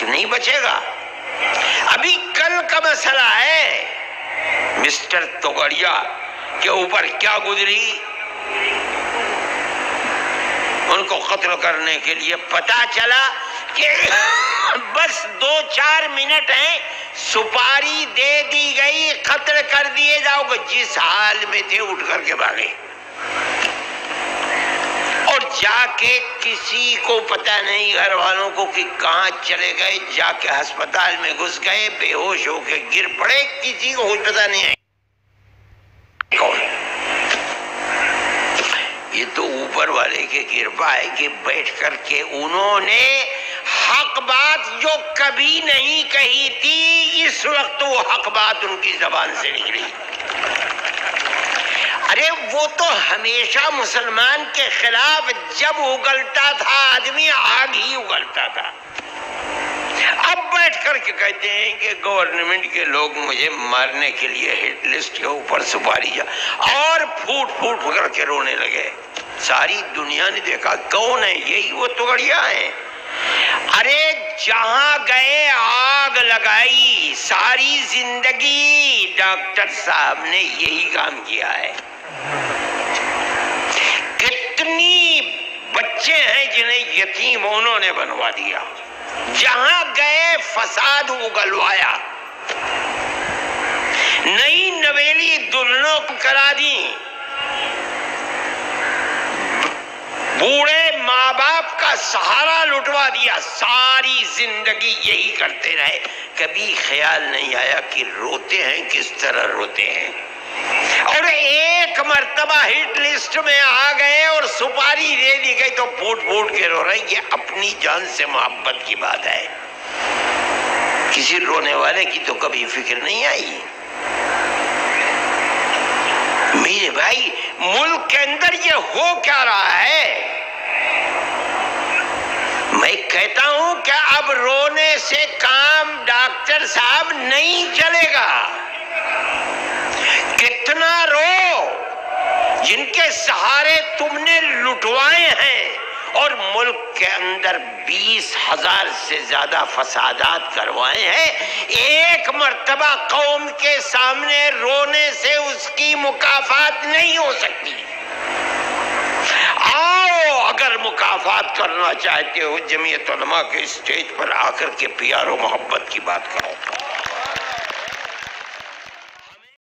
نہیں بچے گا۔ ابھی کل کا مسئلہ ہے مسٹر توگڑیا کے اوپر کیا گزری، ان کو قتل کرنے کے لیے پتا چلا کہ بس 2-4 منٹ ہیں، سپاری دے دی گئی، قتل کر دیے جاؤ گے۔ جس حال میں تھے اٹھ کر کے بھاگے، اور جا کے کسی کو پتہ نہیں، گھر والوں کو کہ کہاں چلے گئے، جا کے ہسپتال میں گھس گئے، بے ہوش ہو کے گر پڑے، کسی کو کچھ پتہ نہیں ہے کون۔ یہ تو اوپر والے کی کرپا ہے کہ بیٹھ کر کے انہوں نے حق بات جو کبھی نہیں کہی تھی، اس وقت وہ حق بات ان کی زبان سے نکلی۔ ارے وہ تو ہمیشہ مسلمان کے خلاف جب اگلتا تھا آدمی، آگ ہی اگلتا تھا۔ اب بیٹھ کر کے کہتے ہیں کہ گورنمنٹ کے لوگ مجھے مارنے کے لیے ہٹ لسٹ کے اوپر سپاری جا، اور پھوٹ پھوٹ کر کے رونے لگے۔ ساری دنیا نے دیکھا کون ہے، یہی وہ توگڑیا ہیں۔ ارے جہاں گئے آگ لگائی، ساری زندگی ڈاکٹر صاحب نے یہی کام کیا ہے۔ کتنی بچے ہیں جنہیں یتیم انہوں نے بنوا دیا، جہاں گئے فساد اگلوایا، نئی نویلی دلہنوں کو کرا دی، بوڑھے ماں باپ کا سہارا لٹوا دیا، ساری زندگی یہی کرتے رہے۔ کبھی خیال نہیں آیا کہ روتے ہیں کس طرح روتے ہیں، اور ایک مرتبہ ہٹ لسٹ میں آ گئے اور سپاری دے دی گئی تو پھوٹ پھوٹ کے رو رہے ہیں۔ یہ اپنی جان سے محبت کی بات ہے، کسی رونے والے کی تو کبھی فکر نہیں آئی۔ میرے بھائی ملک کے اندر یہ ہو کیا رہا ہے؟ میں کہتا ہوں کہ اب رونے سے کام ڈاکٹر صاحب نہیں چلے گا۔ کتنا رو، جن کے سہارے تم نے لٹوائے ہیں، اور ملک کے اندر 20,000 سے زیادہ فسادات کروائے ہیں، ایک مرتبہ قوم کے سامنے رونے سے اس کی مکافات نہیں ہو سکتی۔ آؤ اگر مکافات کرنا چاہتے ہو، جمعیت علماء کے اسٹیج پر آ کر کے پیار و محبت کی بات کرو۔